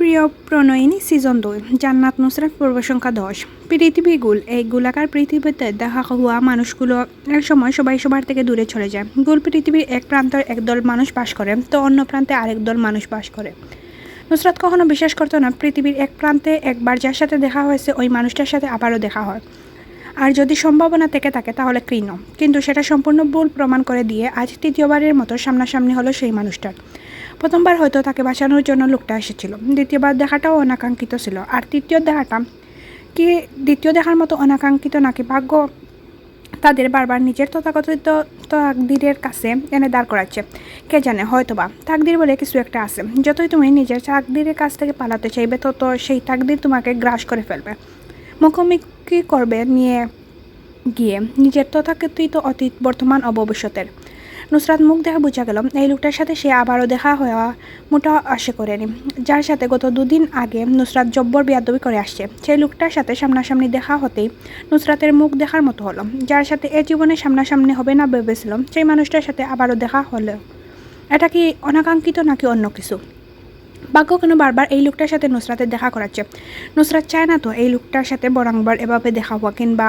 প্রিয় প্রণয়িনী সিজন 2 জান্নাত নুসরাত পর্ব সংখ্যা 10। পৃথিবী গোল। এই গোলাকার পৃথিবীতে দেখা হওয়া মানুষগুলো এক সময় সবাই সবার থেকে দূরে চলে যায়। গোল পৃথিবীর এক প্রান্তে একদল মানুষ বাস করে, তো অন্য প্রান্তে আরেক দল মানুষ বাস করে। নুসরাত কখনো বিশ্বাস করতো না পৃথিবীর এক প্রান্তে একবার যার সাথে দেখা হয়েছে ওই মানুষটার সাথে আবারও দেখা হয়, আর যদি সম্ভাবনা থেকে থাকে তাহলে কৃণ। কিন্তু সেটা সম্পূর্ণ ভুল প্রমাণ করে দিয়ে আজ তৃতীয়বারের মতো সামনাসামনি হলো সেই মানুষটার। প্রথমবার হয়তো তাকে বাঁচানোর জন্য লোকটা এসেছিল, দ্বিতীয়বার দেখাটাও অনাকাঙ্ক্ষিত ছিল, আর তৃতীয় দেখাটা কি দ্বিতীয় দেখার মতো অনাকাঙ্ক্ষিত নাকি ভাগ্য তাদের বারবার নিজের তথাকথিত তাকদিরের কাছে এনে দাঁড় করাচ্ছে? কে জানে, হয়তোবা তাকদির বলে কিছু একটা আছে। যতই তুমি নিজের তাকদিরের কাছ থেকে পালাতে চাইবে তত সেই তাকদির তোমাকে গ্রাস করে ফেলবে, মুখোমুখি করবে নিয়ে গিয়ে নিজের তথাকথিত অতীত, বর্তমান ও ভবিষ্যতের। নুসরাত মুখ দেখা বোঝা গেল এই লোকটার সাথে সে আবারও দেখা হওয়া মোটা আশা করেনি, যার সাথে গত দুদিন আগে নুসরাত জব্বর বেয়াদবি করে আসছে। সেই লোকটার সাথে সামনাসামনি দেখা হতেই নুসরাতের মুখ দেখার মতো হলো। যার সাথে এ জীবনে সামনাসামনি হবে না ভেবেছিল, সেই মানুষটার সাথে আবারও দেখা হলো। এটা কি অনাকাঙ্ক্ষিত নাকি অন্য কিছু? ভাগ্য কেন বারবার এই লোকটার সাথে নুসরাতের দেখা করাচ্ছে? নুসরাত চায় না তো এই লোকটার সাথে বরংবার এভাবে দেখা হওয়া, কিংবা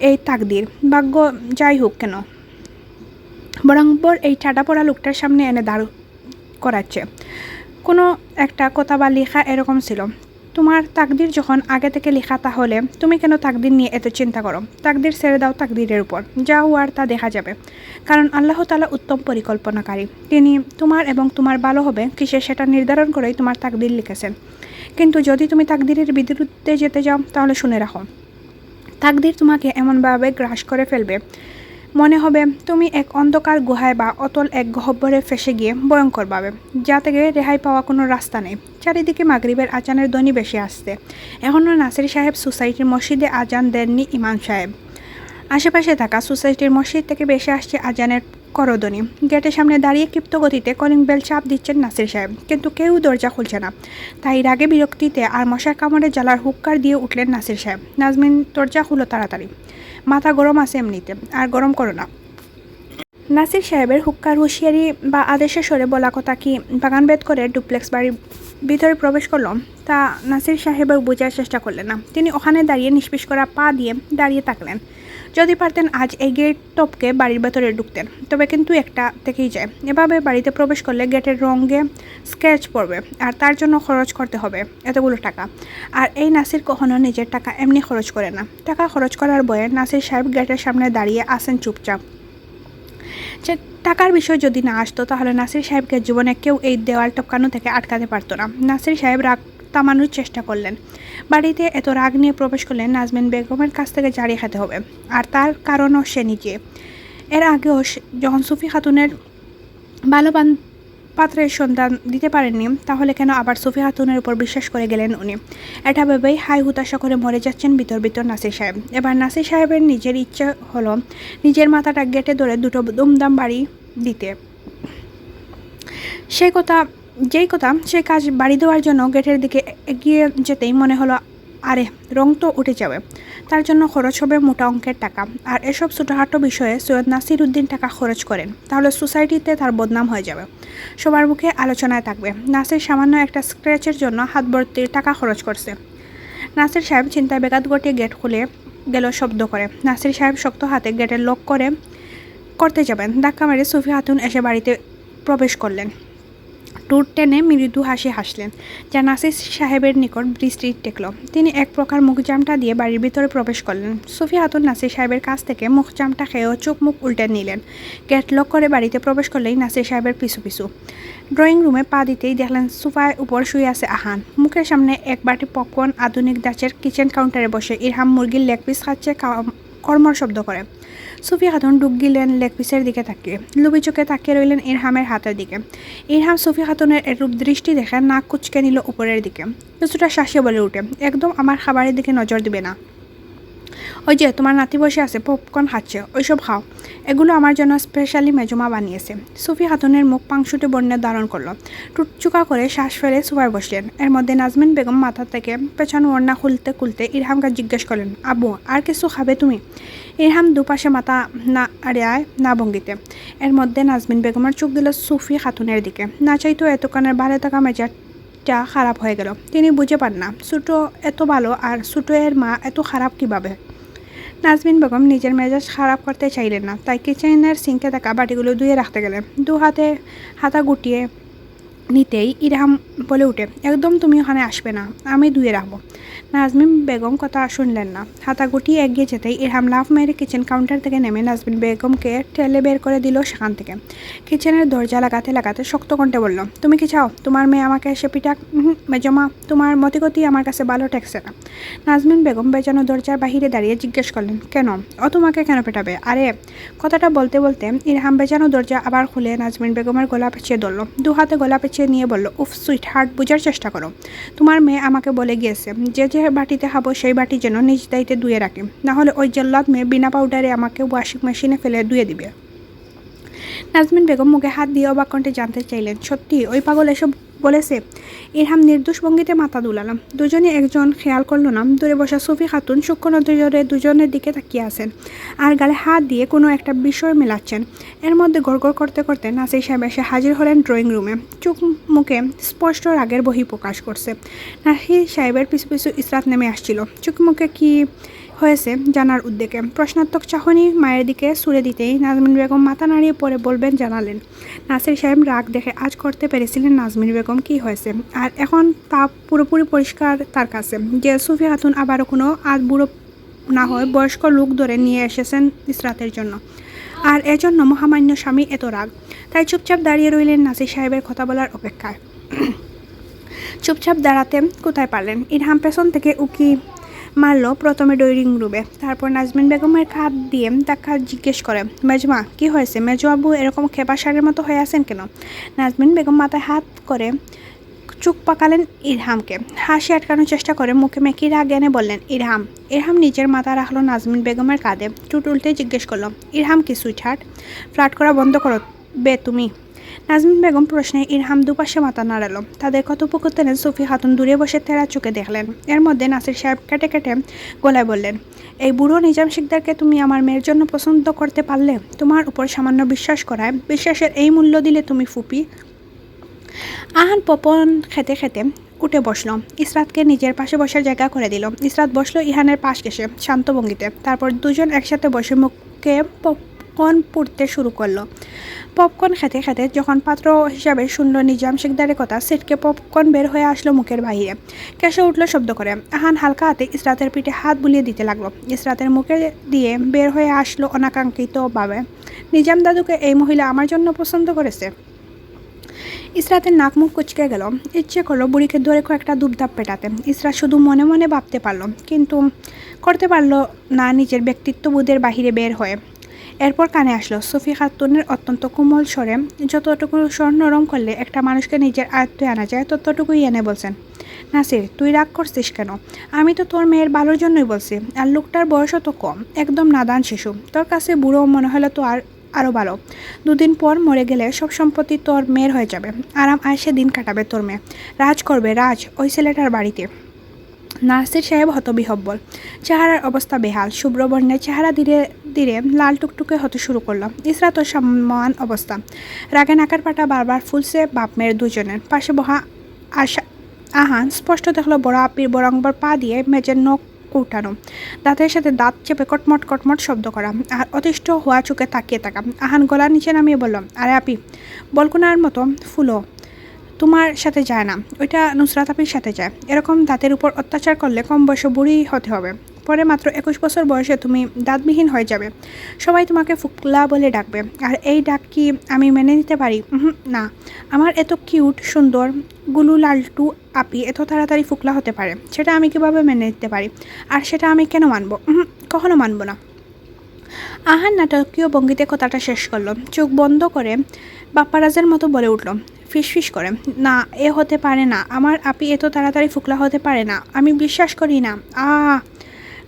এই তাকদির ভাগ্য যাই হোক কেন বরংবর এই ঠাডা পড়া লোকটার সামনে এনে দাঁড় করাচ্ছে। কোনো একটা কথা বা লেখা এরকম ছিল, তোমার তাকদির যখন আগে থেকে লেখা, তাহলে তুমি কেন তাকদির নিয়ে এত চিন্তা করো? তাকদির ছেড়ে দাও তাকদিরের উপর, যা হওয়ার তা দেখা যাবে। কারণ আল্লাহ তাআলা উত্তম পরিকল্পনাকারী, তিনি তোমার এবং তোমার ভালো হবে কিসে সেটা নির্ধারণ করেই তোমার তাকদির লিখেছেন। কিন্তু যদি তুমি তাকদিরের বিরুদ্ধে যেতে যাও তাহলে শুনে রাখো, তাকদির তোমাকে এমনভাবে গ্রাস করে ফেলবে, মনে হবে তুমি এক অন্ধকার গুহায় বা অতল এক গহ্বরে ফেসে গিয়ে ভয়ঙ্কর ভাবে, যা থেকে রেহাই পাওয়া কোনো রাস্তা নেই। চারিদিকে মাগরিবের আজানের ধ্বনি বেশি আসছে। এখনও নাসির সাহেব সোসাইটির মসজিদে আজান দেননি ইমাম সাহেব। আশেপাশে থাকা সোসাইটির মসজিদ থেকে বেশি আসছে আজানের করধ্বনি। গেটের সামনে দাঁড়িয়ে ক্ষিপ্ত গতিতে কলিং বেল চাপ দিচ্ছেন নাসির সাহেব, কিন্তু কেউ দরজা খুলছে না। তাই রাগে বিরক্তিতে আর মশার কামড়ে জ্বালার হুক্কার দিয়ে উঠলেন নাসির সাহেব। নাজমিন, দরজা খুলো তাড়াতাড়ি, মাথা গরম আছে এমনিতে, আর গরম করো না। নাসির সাহেবের হুক্কার হুঁশিয়ারি বা আদেশের স্বরে বলা কথা কি বাগান ভেদ করে ডুপ্লেক্স বাড়ির ভিতরে প্রবেশ করল তা নাসির সাহেবের বোঝার চেষ্টা করলেন না। তিনি ওখানে দাঁড়িয়ে নিষ্পিস করা পা দিয়ে দাঁড়িয়ে থাকলেন। যদি পারতেন আজ এই গেট টপকে বাড়ির ভেতরে ঢুকতেন, তবে কিন্তু একটা থেকেই যায়। এভাবে বাড়িতে প্রবেশ করলে গেটের রঙে স্কেচ পড়বে, আর তার জন্য খরচ করতে হবে এতগুলো টাকা। আর এই নাসির কখনো নিজের টাকা এমনি খরচ করে না। টাকা খরচ করার ভয়ে নাসির সাহেব গেটের সামনে দাঁড়িয়ে আসেন চুপচাপ। যে টাকার বিষয় যদি না আসতো তাহলে নাসির সাহেবকে জীবনে কেউ এই দেওয়াল টপকানো থেকে আটকাতে পারতো না। নাসির সাহেব রাগ থামানোর চেষ্টা করলেন। বাড়িতে এত রাগ নিয়ে প্রবেশ করলেন নাজমিন বেগমের কাছ থেকে জারি খেতে হবে, আর তার কারণও সে নিজে। এর আগেও যখন সুফি খাতুনের ভালো পাত্রের সন্ধান দিতে পারেননি, তাহলে কেন আবার সুফি খাতুনের উপর বিশ্বাস করে গেলেন উনি? এটা ভেবেই হাই হুতাশা করে মরে যাচ্ছেন ভিতর ভিতর নাসির সাহেব। এবার নাসির সাহেবের নিজের ইচ্ছা হলো নিজের মাথাটা গেটে ধরে দুটো দুমদাম বাড়ি দিতে। যেই কথা সেই কাজ বাড়ি দেওয়ার জন্য গেটের দিকে এগিয়ে যেতেই মনে হলো, আরে রং তো উঠে যাবে, তার জন্য খরচ হবে মোটা অঙ্কের টাকা। আর এসব ছোটোখাটো বিষয়ে সৈয়দ নাসির উদ্দিন টাকা খরচ করেন, তাহলে সোসাইটিতে তার বদনাম হয়ে যাবে, সবার মুখে আলোচনায় থাকবে নাসির সামান্য একটা স্ক্র্যাচের জন্য হাত ভর্তি টাকা খরচ করছে। নাসির সাহেব চিন্তায় বেকাত গটিয়ে গেট খুলে গেল শব্দ করে। নাসির সাহেব শক্ত হাতে গেটের লক করতে যাবেন, ধাক্কা মেরে সুফি খাতুন এসে বাড়িতে প্রবেশ করলেন। টুট টেনে মৃদু হাসি হাসলেন, যা নাসির সাহেবের নিকট দৃষ্টি টেকল। তিনি এক প্রকার মুখজামটা দিয়ে বাড়ির ভিতরে প্রবেশ করলেন। সুফি খাতুন নাসির সাহেবের কাছ থেকে মুখজামটা খেয়েও চোখ মুখ উল্টে নিলেন। গেট লক করে বাড়িতে প্রবেশ করলেই নাসির সাহেবের পিছু পিছু ড্রয়িং রুমে পা দিতেই দেখলেন সোফার উপর শুয়ে আছে আহান। মুখের সামনে এক বাটি পপকর্ন, আধুনিক ধাঁচের কিচেন কাউন্টারে বসে ইরহাম মুরগির লেগ পিস খাচ্ছে কর্মর শব্দ করে। সুফি খাতুন ডুব গিলেন লেগ পিসের দিকে তাকিয়ে, লুবি চোখে তাকিয়ে রইলেন ইরহামের হাতের দিকে। ইরহাম সুফি খাতুনের এরূপ দৃষ্টি দেখে নাক কুচকে নিল উপরের দিকে। কিছুটা শাসিয়ে বলে উঠে, একদম আমার খাবারের দিকে নজর দিবে না। ওই যে তোমার নাতি বসে আছে, পপকর্ন খাচ্ছে, ওইসব খাও, এগুলো আমার জন্য স্পেশালি মেজমা বানিয়েছে। সুফি খাতুনের মুখ পাংশুটে বর্ণে ধারণ করলো। টুকচুকা করে শ্বাস ফেলে সোফায় বসলেন। এর মধ্যে নাজমিন বেগম মাথা থেকে পেছনে ওড়না খুলতে খুলতে ইরহামকে জিজ্ঞেস করলেন, আব্বু আর কিছু খাবে তুমি? ইরহাম দুপাশে মাথা না আড়ায় না ভঙ্গিতে। এর মধ্যে নাজমিন বেগমের চোখ দিল সুফি খাতুনের দিকে। না চাইতো এতক্ষণের ভালো থাকা মেজাজটা খারাপ হয়ে গেল। তিনি বুঝে পান না ছোটো এত ভালো আর ছোটো এর মা এত খারাপ কিভাবে। নাজমিন বেগম নিজের মেজাজ খারাপ করতে চাইলেন না, তাই কিচেনের সিঙ্কে থাকা বাটিগুলো ধুয়ে রাখতে গেলেন। দু হাতে হাতা গুটিয়ে নিতেই ইরহাম বলে উঠে, একদম তুমি ওখানে আসবে না, আমি ধুয়ে রাখবো। নাজমিন বেগম কথা শুনলেন না। হাতা গুটিয়ে এগিয়ে যেতেই ইরহাম লাফ মেরে কিচেন কাউন্টার থেকে নেমে নাজমিন বেগমকে ঠেলে বের করে দিল সেখান থেকে। কিচেনের দরজা লাগাতে লাগাতে শক্ত কণ্ঠে বলল, তুমি কি চাও তোমার মেয়ে আমাকে এসে পিটা? মেজমা, তোমার মতিগতি আমার কাছে ভালো ঠেকছে না। নাজমিন বেগম বেজানো দরজার বাহিরে দাঁড়িয়ে জিজ্ঞেস করলেন, কেন? ও তোমাকে কেন পেটাবে? আরে, কথাটা বলতে বলতে ইরহাম বেজানো দরজা আবার খুলে নাজমিন বেগমের গলা পেঁচিয়ে ধরল। দু হাতে গলা পেঁচিয়ে নিয়ে বলল, উফ সুইট হার্ট, বোঝার চেষ্টা করো। তোমার মেয়ে আমাকে বলে গিয়েছে যে যে বাটিতে খাবো সেই বাটি যেন নিজ দায়িত্বে ধুয়ে রাখি, নাহলে ওই জল্লাদ মেয়ে বিনা পাউডারে আমাকে ওয়াশিং মেশিনে ফেলে ধুয়ে দিবে। নাজমিন বেগম মুখে হাত দিয়ে অবাক কণ্ঠে জানতে চাইলেন, সত্যি ওই পাগল এসব বলেছে? ইরহাম নির্দোষ ভঙ্গিতে মাথা দুলালাম। দুজনে একজন খেয়াল করলো না দূরে বসা সুফি খাতুন সূক্ষ্ম নজরে দুজনের দিকে তাকিয়ে আছেন আর গালে হাত দিয়ে কোনো একটা বিষয় মেলাচ্ছেন। এর মধ্যে গড়গড় করতে করতে নাসির সাহেব এসে হাজির হলেন ড্রয়িং রুমে। চোখ মুখে স্পষ্ট রাগের বহিঃপ্রকাশ করছে। নাসির সাহেবের পিছু পিছু ইসরাত নেমে আসছিল, চোখ মুখে কি হয়েছে জানার উদ্যোগে। প্রশ্নাত্মক চাহনি মায়ের দিকে ছুড়ে দিতেই নাজমিন বেগম মাথা নাড়িয়ে পরে বলবেন জানালেন। নাসির সাহেব রাগ দেখে আজ করতে পেরেছিলেন নাজমিন বেগম কি হয়েছে, আর এখন তা পুরোপুরি পরিষ্কার তার কাছে যে সুফি খাতুন আবারও কোনো আজ বুড়ো না হয় বয়স্ক লোক ধরে নিয়ে এসেছেন ইসরাতের জন্য, আর এজন্য মহামান্য স্বামী এত রাগ। তাই চুপচাপ দাঁড়িয়ে রইলেন নাসির সাহেবের কথা বলার অপেক্ষায়। চুপচাপ দাঁড়াতে কোথায় পারলেন। ইরহাম পেছন থেকে উকি মারল প্রথমে ড্রয়িং রুমে, তারপর নাজমিন বেগমের কাঁধ দিয়ে তাকে জিজ্ঞেস করে, মেজমা কি হয়েছে? মেজো আবু এরকম খেপা সারের মতো হয়ে আছেন কেন? নাজমিন বেগম মাথায় হাত করে চোখ পাকালেন ইরহামকে, হাসি আটকানোর চেষ্টা করে মুখে মেকি রাগ এনে বললেন, ইরহাম। ইরহাম নিজের মাথা রাখলো নাজমিন বেগমের কাঁধে, চুট উল্টে জিজ্ঞেস করলো, ইরহাম কি সুইটহার্ট? ফ্লার্ট করা বন্ধ করো বে তুমি। নাজমিন বেগম প্রশ্নে ইরহাম দুপাশে মাথা নাড়ালো। তাদের কথোপকথনে সুফি খাতুন দূরে বসে তেরা চোখে দেখলেন। এর মধ্যে নাসির সাহেব কেটে কেটে গলায় বললেন, এই বুড়ো নিজাম শিকদারকে তুমি আমার মেয়ের জন্য পছন্দ করতে পারলে? তোমার উপর সামান্য বিশ্বাস করায় বিশ্বাসের এই মূল্য দিলে তুমি ফুপি? আহান পপন খেতে খেতে উঠে বসলো, ইসরাতকে নিজের পাশে বসার জায়গা করে দিল। ইসরাত বসলো ইহানের পাশ ঘেঁষে শান্ত ভঙ্গিতে। তারপর দুজন একসাথে বসে মুখে পপকর্ন পুড়তে শুরু করলো। পপকর্ন খেতে খেতে যখন পাত্র হিসাবে শুনল নিজাম শিকদারের কথা, সিটকে পপকর্ন বের হয়ে আসলো মুখের বাহিরে। কেসে উঠলো শব্দ করে। আহান হালকা হাতে ইসরাতের পিঠে হাত বুলিয়ে দিতে লাগলো। ইসরাতের মুখে দিয়ে বের হয়ে আসলো অনাকাঙ্ক্ষিতভাবে, নিজাম দাদুকে এই মহিলা আমার জন্য পছন্দ করেছে। ইসরাতের নাক মুখ কুচকে গেল। ইচ্ছে করলো বুড়িকে ধরে কয়েকটা দুপদাপ পেটাতে। ইসরাত শুধু মনে মনে ভাবতে পারলো, কিন্তু করতে পারলো না নিজের ব্যক্তিত্ববোধের বাহিরে বের হয়ে। এরপর কানে আসলো সুফি খাতুনের অত্যন্ত কোমল স্বরে, যতটুকু স্বর নরম করলে একটা মানুষকে নিজের আয়ত্তে আনা যায় ততটুকুই এনে বলছেন, নাসির তুই রাগ করছিস কেন? আমি তো তোর মেয়ের ভালোর জন্যই বলছি, আর লোকটার বয়সও তো কম, একদম নাদান শিশু। তোর কাছে বুড়ো মনে হলো তো আরও ভালো। দুদিন পর মরে গেলে সব সম্পত্তি তোর মেয়ের হয়ে যাবে, আরাম আয়সে দিন কাটাবে তোর মেয়ে, রাজ করবে রাজ ওই ছেলেটার বাড়িতে। নাসির সাহেব হতবিহব্বল, চেহারার অবস্থা বেহাল। শুভ্রবর্ণের চেহারা ধীরে ধীরে লাল টুকটুকে হতে শুরু করলো। ইসরাত ও সমান অবস্থা, রাগে নাকের পাটা বারবার ফুলছে বাপ মেয়ের দুজনের। পাশে বহা আহান স্পষ্ট দেখলো বড় আপির বরংবর পা দিয়ে মেজের নখ উঠানো, দাঁতের সাথে দাঁত চেপে কটমট কটমট শব্দ করা, আর অতিষ্ঠ হওয়া চোখে তাকিয়ে থাকা। আহান গলার নিচে নামিয়ে বলল, আরে আপি, বলকুনার মতো ফুলো তোমার সাথে যায় না, ওইটা নুসরাত আপির সাথে যায়। এরকম দাঁতের উপর অত্যাচার করলে কম বয়সে বুড়ি হতে হবে, পরে মাত্র 21 বছর বয়সে তুমি দাঁতবিহীন হয়ে যাবে। সবাই তোমাকে ফুকলা বলে ডাকবে, আর এই ডাক কি আমি মেনে নিতে পারি? না, আমার এত কিউট সুন্দর গুলু লালটু আপি এত তাড়াতাড়ি ফুকলা হতে পারে, সেটা আমি কীভাবে মেনে নিতে পারি? আর সেটা আমি কেন মানবো? কখনো মানবো না। আহান নাটকীয় ভঙ্গিতে কথাটা শেষ করলো, চোখ বন্ধ করে বাপ্পারাজের মতো বলে উঠল ফিসফিস করে, না এ হতে পারে না, আমার আপি এত তাড়াতাড়ি ফুকলা হতে পারে না, আমি বিশ্বাস করি না।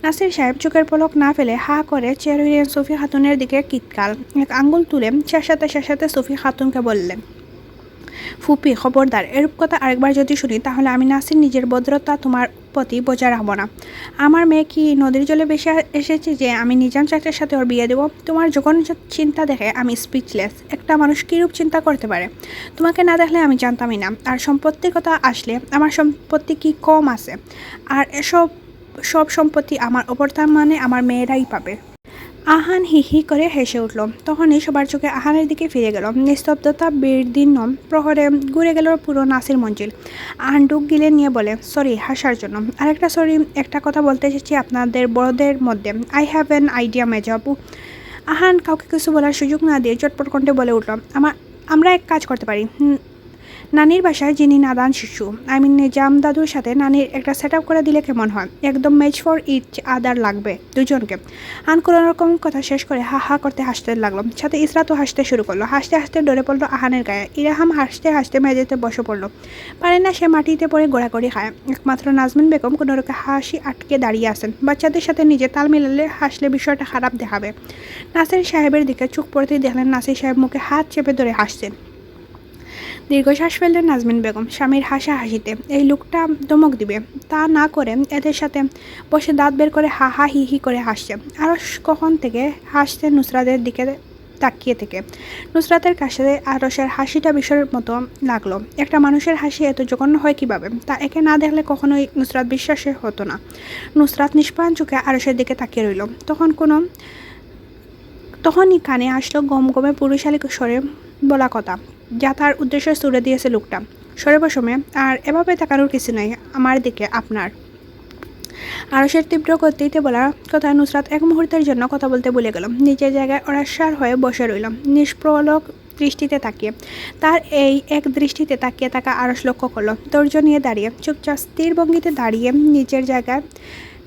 নাসির সাহেব চোখের পলক না ফেলে হা করে চেয়ে রইলেন সুফি খাতুনের দিকে। কিতকাল এক আঙ্গুল তুলে শেষাতে সুফি খাতুনকে বললেন, ফুপি খবরদার, এরূপ কথা আরেকবার যদি শুনি তাহলে আমি নাসির নিজের ভদ্রতা তোমার সম্পত্তি বজায় রাখবো না। আমার মেয়ে কি নদীর জলে বেশি এসেছে যে আমি নিজাম চাচার সাথে ওর বিয়ে দেবো? তোমার যখন চিন্তা দেখে আমি স্পিচলেস। একটা মানুষ কীরূপ চিন্তা করতে পারে? তোমাকে না দেখলে আমি জানতামই না। আর সম্পত্তির কথা আসলে আমার সম্পত্তি কি কম আছে? আর সব সম্পত্তি আমার ওপর, তার মানে আমার মেয়েরাই পাবে। আহান হি হি করে হেসে উঠল। তখনই সবার চোখে আহানের দিকে ফিরে গেল। নিস্তব্ধতা বিদীর্ণ প্রহরে ঘুরে গেল পুরো নাসির মঞ্জিল। আহান ডুক গিলে নিয়ে বলে, সরি হাসার জন্য। আরেকটা সরি, একটা কথা বলতে এসেছি আপনাদের বড়দের মধ্যে। আই হ্যাভ অ্যান আইডিয়া মেজাবু। আহান কাউকে কিছু বলার সুযোগ না দিয়ে চটপট কণ্ঠে বলে উঠল, আমরা এক কাজ করতে পারি। নানির বাসায় যিনি নাদান শিশু, নিজাম দাদুর সাথে নানির একটা সেট আপ করে দিলে কেমন হয়? একদম ম্যাচ ফর ইচ আদার লাগবে দুজনকে। আন কোনো রকম কথা শেষ করে হা হা করতে হাসতে লাগলো। সাথে ইসরাতও হাসতে শুরু করলো। হাসতে হাসতে ডরে পড়লো আহানের গায়ে। ইরাহাম হাসতে হাসতে মেঝেতে বসে পড়লো। পারে না সে মাটিতে পড়ে গোড়াগড়ি খায়। একমাত্র নাজমিন বেগম কোনো রকম হাসি আটকে দাঁড়িয়ে আছেন। বাচ্চাদের সাথে নিজে তাল মিলালে হাসলে বিষয়টা খারাপ দেখাবে। নাসির সাহেবের দিকে চোখ পড়তেই দেখলেন নাসির সাহেব মুখে হাত চেপে ধরে হাসছেন। দীর্ঘশ্বাস ফেললেন নাজমিন বেগম স্বামীর হাসিতে। এই লোকটা ধমক দিবে তা না করে এদের সাথে বসে দাঁত বের করে হা হা হি হি করে হাসছে। আরও কখন থেকে হাসছে নুসরাতের দিকে তাকিয়ে থেকে। নুসরাতের কাছে আরশের হাসিটা বিষয়ের মতো লাগলো। একটা মানুষের হাসি এত জঘন্য হয় কীভাবে? তা একে না দেখলে কখনোই নুসরাত বিশ্বাসের হতো না। নুসরাত নিষ্প্রাণ চোখে আরশের দিকে তাকিয়ে রইল। তখনই কানে আসলো গমগমে পুরুষালী স্বরে বলা কথা, যা তার উদ্দেশ্যে ছুড়ে দিয়েছে লোকটা। সরে বসমে, আর এভাবে তাকানোর কিছু নাই আমার দিকে আপনার। আরশের তীব্র গতিতে বলা কথা নুসরাত এক মুহূর্তের জন্য কথা বলতে ভুলে গেল। নিজের জায়গায় অরাস্যার হয়ে বসে রইল নিষ্প্রলক দৃষ্টিতে তাকিয়ে। তার এই এক দৃষ্টিতে তাকিয়ে থাকা আরশ লক্ষ্য করলো ধৈর্য নিয়ে দাঁড়িয়ে চুপচাপ স্থির ভঙ্গিতে দাঁড়িয়ে নিজের জায়গায়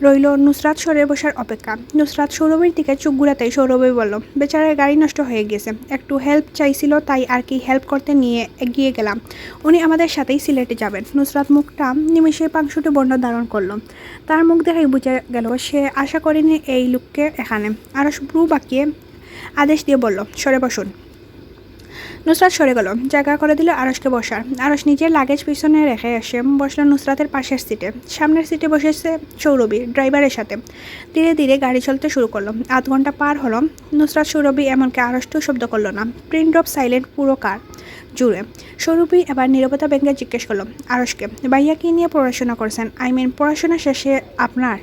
রইল নুসরাত সরে বসার অপেক্ষা। নুসরাত সৌরভীর দিকে চোখ ঘুরাতেই সৌরভী বলল, বেচারার গাড়ি নষ্ট হয়ে গেছে, একটু হেল্প চাইছিল, তাই আর কি হেল্প করতে নিয়ে এগিয়ে গেলাম। উনি আমাদের সাথেই সিলেটে যাবেন। নুসরাত মুখটা নিমেষে পাংশুটে বর্ণ ধারণ করলো। তার মুখ দেখেই বোঝা গেল সে আশা করেনি এই লোককে এখানে। আরশ ব্রু বাঁকিয়ে আদেশ দিয়ে বলল, সরে বসুন। নুসরাত সরে গেল। জায়গা করে দিল আরশকে বসার। আরশ নিজের লাগেজ পিছনে রেখে এসে বসলো নুসরাতের পাশের সিটে। সামনের সিটে বসেছে সৌরভী ড্রাইভারের সাথে। ধীরে ধীরে গাড়ি চলতে শুরু করলো। আধ ঘন্টা পার হলো। নুসরাত সৌরভী এমনকি আরশটিও শব্দ করলো না। প্রিন্ট ড্রপ সাইলেন্ট পুরো কার জুড়ে। সৌরভী এবার নীরবতা ভেঙে জিজ্ঞেস করলো আরশকে, ভাইয়া কি নিয়ে পড়াশোনা করছেন? পড়াশোনা শেষে আপনার?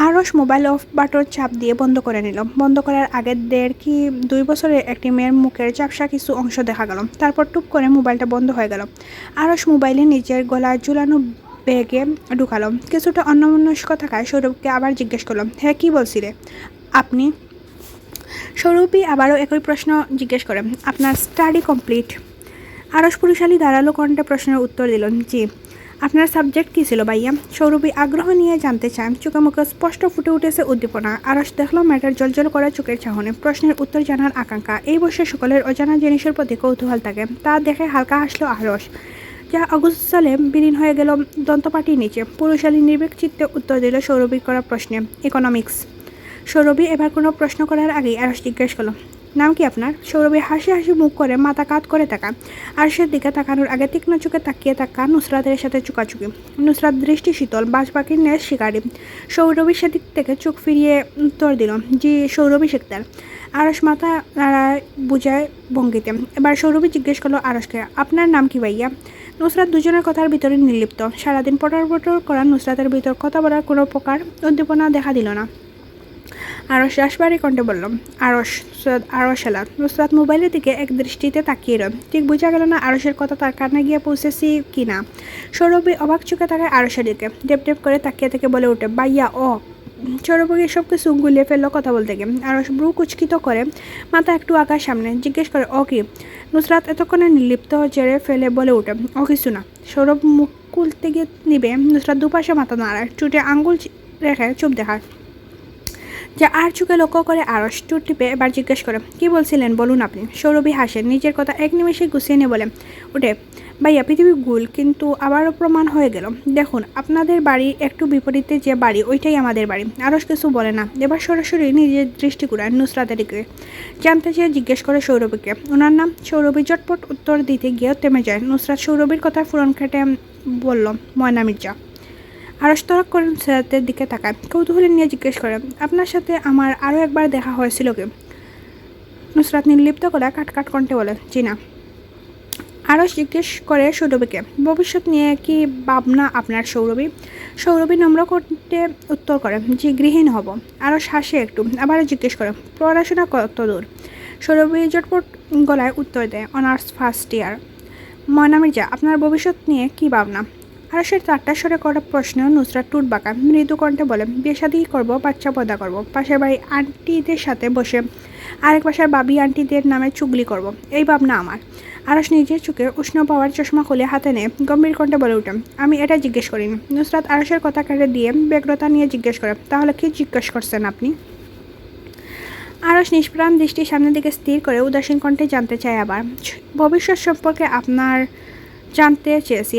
আরশ মোবাইল অফ বাটন চাপ দিয়ে বন্ধ করে নিল। বন্ধ করার আগে 1.5-2 বছরের একটি মেয়ের মুখের ঝাপসা কিছু অংশ দেখা গেল। তারপর টুপ করে মোবাইলটা বন্ধ হয়ে গেল। আরশ মোবাইলে নিজের গলায় ঝুলানো ব্যাগে ঢুকালো। কিছুটা অন্যমনস্ক থাকায় সৌরভকে আবার জিজ্ঞেস করলো, হ্যাঁ কী বলছিলে আপনি? সৌরভী আবারও একই প্রশ্ন জিজ্ঞেস করে, আপনার স্টাডি কমপ্লিট? আরশ পুরুষালী ধারালো কণ্ঠে প্রশ্নের উত্তর দিল, জি। আপনার সাবজেক্ট কী ছিল ভাইয়া? সৌরভী আগ্রহ নিয়ে জানতে চান। চোখে মুখে স্পষ্ট ফুটে উঠেছে উদ্দীপনা। আরশ দেখল মেয়েটার জলজল করা চোখের চাহনে প্রশ্নের উত্তর জানার আকাঙ্ক্ষা। এই বয়সে সকলের অজানা জিনিসের প্রতি কৌতূহল থাকে। তা দেখে হালকা হাসলো আরশ, যা অগোছালে বিলীন হয়ে গেল দন্তপাটির নিচে। পুরুষালী নির্ভীক চিত্তে উত্তর দিল সৌরভীর করা প্রশ্নে, ইকোনমিক্স। সৌরভী এবার কোনো প্রশ্ন করার আগেই আরশ জিজ্ঞেস করলো, নাম কি আপনার? সৌরভী হাসি হাসি মুখ করে মাথা কাত করে তাকা। আরশের দিকে তাকানোর আগে তীক্ষ্ণ চোখে তাকিয়ে থাকা নুসরাতের সাথে চুকাচুকি। নুসরাত দৃষ্টি শীতল, বাজ পাখির ন্যায় শিকারি। সৌরভীর সেদিক থেকে চোখ ফিরিয়ে উত্তর দিল, জি সৌরভী শিকদার। আরশ মাথা নাড়ায় বুঝায় ভঙ্গিতে। এবার সৌরভী জিজ্ঞেস করলো আরশকে, আপনার নাম কি ভাইয়া? নুসরাত দুজনের কথার ভিতরে নির্লিপ্ত। সারাদিন পটর পটর করা নুসরাতের ভিতর কথা বলার কোনো প্রকার উদ্দীপনা দেখা দিল না। আরশ রাশবাড়ি কণ্ঠে বলল, আরশ এলা। নুসরাত মোবাইলের দিকে এক দৃষ্টিতে তাকিয়ে রয়। ঠিক বোঝা গেল না আরশের কথা তার কানে গিয়ে পৌঁছেছি কি না। সৌরভী অবাক চোখে তাকায় আরশের দিকে। ডেপ ডেপ করে তাকিয়ে থেকে বলে ওঠে, ভাইয়া ও। সৌরভী সব কিছু গুলিয়ে ফেললো কথা বলতে গিয়ে। আরশ ব্রু কুচকিত করে মাথা একটু আঁকার সামনে জিজ্ঞেস করে, ও কি? নুসরাত এতক্ষণে নির্লিপ্ত জেরে ফেলে বলে ওঠে, ও কিছু না। সৌরভ মুখ খুলতে গিয়ে নিবে। নুসরাত দুপাশে মাথা নাড়ায়, চুটে আঙ্গুল রেখে চুপ দেখায়, যা আর চোখে লক্ষ্য করে আরশ টুট টিপে এবার জিজ্ঞেস করে, কি বলছিলেন বলুন আপনি? সৌরভী হাসেন, নিজের কথা এক নিমেষে গুছিয়ে নিয়ে বলে ওঠে, ভাইয়া পৃথিবী গুল, কিন্তু আবারও প্রমাণ হয়ে গেল। দেখুন আপনাদের বাড়ির একটু বিপরীতে যে বাড়ি, ওইটাই আমাদের বাড়ি। আরশ কিছু বলে না। এবার সরাসরি নিজের দৃষ্টি ঘুরায় নুসরাতের দিকে। জানতে চেয়ে জিজ্ঞেস করে সৌরভীকে, ওনার নাম? সৌরভী চটপট উত্তর দিতে গিয়েও থেমে যায়। নুসরাত সৌরভীর কথা ফুরন খেটে বলল, ময়না মির্জা। আরশ তরক করে নুসরাতের দিকে তাকায়, কৌতূহলী নিয়ে জিজ্ঞেস করে, আপনার সাথে আমার আরও একবার দেখা হয়েছিল কি? নুসরাত নির্লিপ্ত গলায় কাটকাট কণ্ঠে বলে, জি না। আরশ জিজ্ঞেস করে সৌরভীকে, ভবিষ্যৎ নিয়ে কি ভাবনা আপনার সৌরভী? সৌরভী নম্র কণ্ঠে উত্তর করে, জি, গৃহীণ হব। আরশ হাসে একটু, আবারও জিজ্ঞেস করে, পড়াশোনা কত দূর? সৌরভী জটপট গলায় উত্তর দেয়, অনার্স ফার্স্ট ইয়ার। ময়না মির্জা, আপনার ভবিষ্যৎ নিয়ে কি ভাবনা? আরশের চারটা স্বরে করা প্রশ্ন নুসরাত টুট বাঁকা মৃদু কণ্ঠে বলে, বিয়ে শাদী করবো, বাচ্চা পয়দা করবো, পাশের বাড়ি আন্টিদের সাথে বসে আরেক বাসার বাবি আন্টিদের নামে চুগলি করব, এই ভাবনা আমার। আরশ নিজের চোখে উষ্ণ পাওয়ার চশমা খুলে হাতে নিয়ে গম্ভীর কণ্ঠে বলে উঠেন, আমি এটা জিজ্ঞেস করিনি। নুসরাত আরশের কথা কেটে দিয়ে ব্যগ্রতা নিয়ে জিজ্ঞেস করে, তাহলে কি জিজ্ঞেস করছেন আপনি? আরশ নিষ্প্রাণ দৃষ্টি সামনের দিকে স্থির করে উদাসীন কণ্ঠে জানতে চায় আবার, ভবিষ্যৎ সম্পর্কে আপনার জানতে চেয়েছি,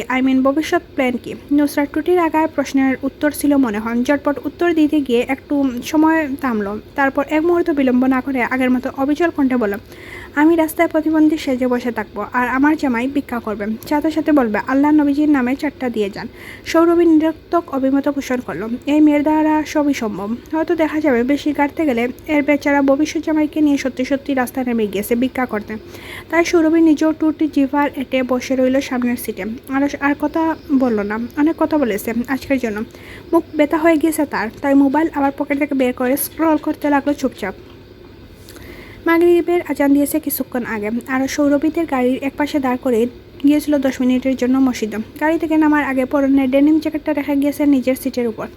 ভবিষ্যৎ প্ল্যান কি? নুসরাত টুটির আগায় প্রশ্নের উত্তর ছিল মনে হন, ঝটপট উত্তর দিতে গিয়ে একটু সময় থামল, তারপর এক মুহূর্ত বিলম্ব না করে আগের মতো অবিচল কণ্ঠে বলল, আমি রাস্তায় প্রতিবন্ধী সেজে বসে থাকবো, আর আমার জামাই ভিক্ষা করবে, সাথে সাথে বলবে আল্লাহ নবীজির নামে 4টা দিয়ে যান। সৌরভী নিরর্থক অভিমত পোষণ করলো, এই মেয়ের দ্বারা সবই সম্ভব, হয়তো দেখা যাবে বেশি কাটতে গেলে এর বেচারা ভবিষ্যৎ জামাইকে নিয়ে সত্যি সত্যি রাস্তায় নেমে গিয়েছে ভিক্ষা করতে। তাই সৌরভী নিজেও টুটি জিভার এটে বসে রইল সামনের সিটে। আর কথা বলল না, অনেক কথা বলেছে আজকের জন্য, মুখ ব্যথা হয়ে গিয়েছে তার, তাই মোবাইল আবার পকেট থেকে বের করে স্ক্রল করতে লাগলো চুপচাপ। মাগরিবের আজান দিয়েছে কিছুক্ষণ আগে, আর সৌরভীদের গাড়ির একপাশে দাঁড় করে গিয়েছিল 10 মিনিটের জন্য মসজিদে। গাড়ি থেকে নামার আগে পরনের ডেনিম জ্যাকেটটা রেখে গিয়েছে নিজের সিটের উপর।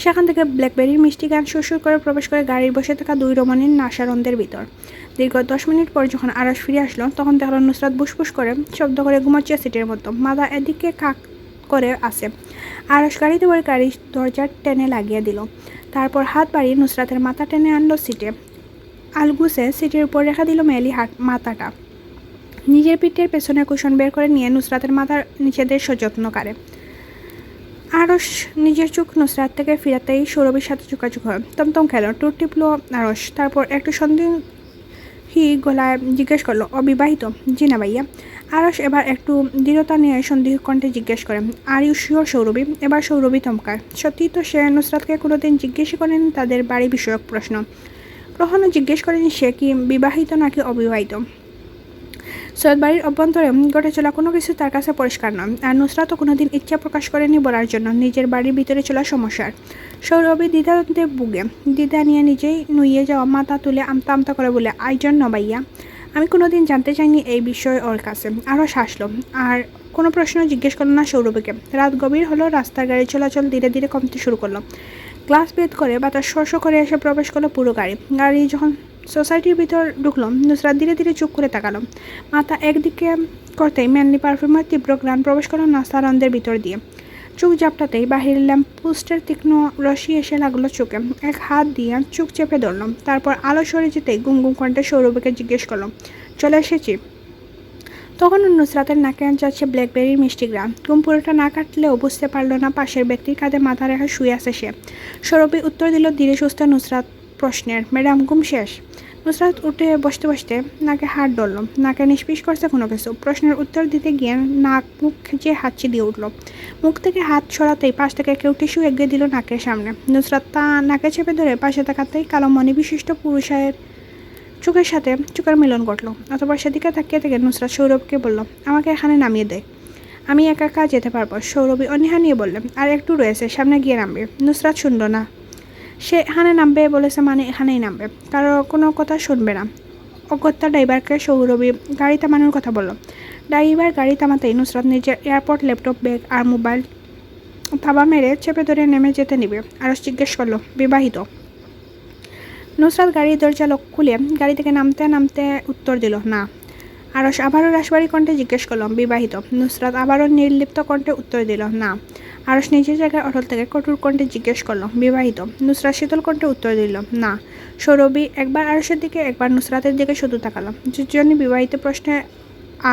সেখান থেকে ব্ল্যাকবেরির মিষ্টি গান সুর করে প্রবেশ করে গাড়ির বসে থাকা 2 রমণীর নাশারন্দের ভিতর। দীর্ঘ 10 মিনিট পর যখন আরশ ফিরে আসলো, তখন দেখলো নুসরাত বুসবুস করে শব্দ করে ঘুমাচ্ছে সিটের মতো, মাথা এদিকে কাক করে আসে। আরশ গাড়িতে বলে গাড়ির দরজা টেনে লাগিয়ে দিল, তারপর হাত বাড়িয়ে নুসরাতের মাথা টেনে আনলো সিটে। আলগুসে সিটের উপর রেখা দিল মেয়েলি মাথাটা, নিজের পিঠের পেছনে কুশন বের করে নিয়ে নুসরাতের মাথার নিচেদের সযত্ন করে। আরশ নিজের চোখ নুসরাত থেকে ফিরাতেই সৌরভীর সাথে যোগাযোগ হয়, তমতম খেল, টুট টিপল আরশ, তারপর একটু সন্দেহী গলায় জিজ্ঞেস করলো, অবিবাহিত? জি না ভাইয়া। আরশ এবার একটু দৃঢ়তা নিয়ে সন্দেহ কণ্ঠে জিজ্ঞেস করে, আর ইউ শিওর সৌরভী? এবার সৌরভী থমকায়, সত্যি তো সে নুসরাতকে কোনোদিন জিজ্ঞেসই করেনি তাদের বাড়ি বিষয়ক প্রশ্ন, কখনো জিজ্ঞেস করেনি সে কি বিবাহিত নাকি অবিবাহিত। সৈয়দ বাড়ির অভ্যন্তরে ঘটে চলা কোনো কিছু তার কাছে পরিষ্কার নয়, আর নুসরাতও কোনোদিন ইচ্ছা প্রকাশ করেনি বলার জন্য নিজের বাড়ির ভিতরে চলা সমস্যার। সৌরভী দ্বিধাদ্বন্দ্বে ভুগে, দ্বিধা নিয়ে নিজেই নুইয়ে যাওয়া মাথা তুলে আমতা আমতা করে বলে, আইজন নবাইয়া, আমি কোনোদিন জানতে চাইনি এই বিষয় ওর কাছে। আরও হাসলো, আর কোনো প্রশ্ন জিজ্ঞেস করলো না সৌরভীকে। রাত গভীর হলো, রাস্তার গাড়ি চলাচল ধীরে ধীরে কমতে শুরু করলো। গ্লাস ভেদ করে বাতাস শর্ষ করে এসে প্রবেশ করলো পুরো গাড়ি যখন সোসাইটির ভিতর ঢুকলো, নুসরাত ধীরে ধীরে চুপ করে তাকালো, মাথা একদিকে করতেই ম্যানলি পারফিউমের তীব্র গ্রান প্রবেশ করলো নাস্তারন্দের ভিতর দিয়ে। চোখ জাপটাতেই বাহিরের ল্যাম্পপোস্টের তীক্ষ্ণ রশি এসে লাগলো চোখে, এক হাত দিয়ে চোখ চেপে ধরলো, তারপর আলো সরে যেতেই গুমগুম কণ্ঠে সৌরভীকে জিজ্ঞেস করলো, চলে এসেছি? তখন নুসরাতের নাকে যাচ্ছে ব্ল্যাকবেরির মিষ্টি গ্রাম। ঘুম পুরোটা না কাটলেও বুঝতে পারল না পাশের ব্যক্তির কাঁধে মাথা রেখে শুয়ে আছে সে। সৌরভী উত্তর দিল ধীরে সুস্থ নুসরাত প্রশ্নের, ম্যাডাম ঘুম শেষ? নুসরাত উঠে বসতে বসতে নাকে হাত ডলল, নাকে নিষ্পিস করছে কোনো কিছু। প্রশ্নের উত্তর দিতে গিয়ে নাক মুখ খেঁচিয়ে হাঁচি দিয়ে উঠল। মুখ থেকে হাত সরাতেই পাশ থেকে কেউ টিস্যু এগিয়ে দিল নাকের সামনে। নুসরাত তা নাকে চেপে ধরে পাশে তাকাতেই কালো মণি বিশিষ্ট পুরুষের চোখের সাথে চোখের মিলন ঘটল। অতঃপর সেদিকে তাকিয়ে থেকে নুসরাত সৌরভকে বলল, আমাকে এখানে নামিয়ে দেয়, আমি একা একা যেতে পারবো। সৌরভী অনীহা নিয়ে বললেন, আর একটু রয়েছে, সামনে গিয়ে নামবে। নুসরাত শুনল না, সে এখানে নামবে বলেছে মানে এখানেই নামবে, কারো কোনো কথা শুনবে না। অগত্যা ড্রাইভারকে সৌরভী গাড়ি থামানোর কথা বলল। ড্রাইভার গাড়ি থামাতেই নুসরাত নিজের এয়ারপোর্ট ল্যাপটপ ব্যাগ আর মোবাইল থাবা মেরে চেপে ধরে নেমে যেতে নিবে। আরশ জিজ্ঞেস করলো, বিবাহিত? নুসরাত গাড়ির দরজা লক খুলে গাড়ি থেকে নামতে নামতে উত্তর দিল, না। আরশ আবারও রাশবাড়ি কণ্ঠে জিজ্ঞেস করল, বিবাহিত? নুসরাত আবারও নির্লিপ্ত কণ্ঠে উত্তর দিল, না। আরশ নিজের জায়গায় অটল থেকে কঠোর কণ্ঠে জিজ্ঞেস করল, বিবাহিত? নুসরাত শীতল কণ্ঠে উত্তর দিল, না। সৌরভী একবার আরশের দিকে একবার নুসরাতের দিকে শুধু তাকালো। দুজনই বিবাহিত প্রশ্নে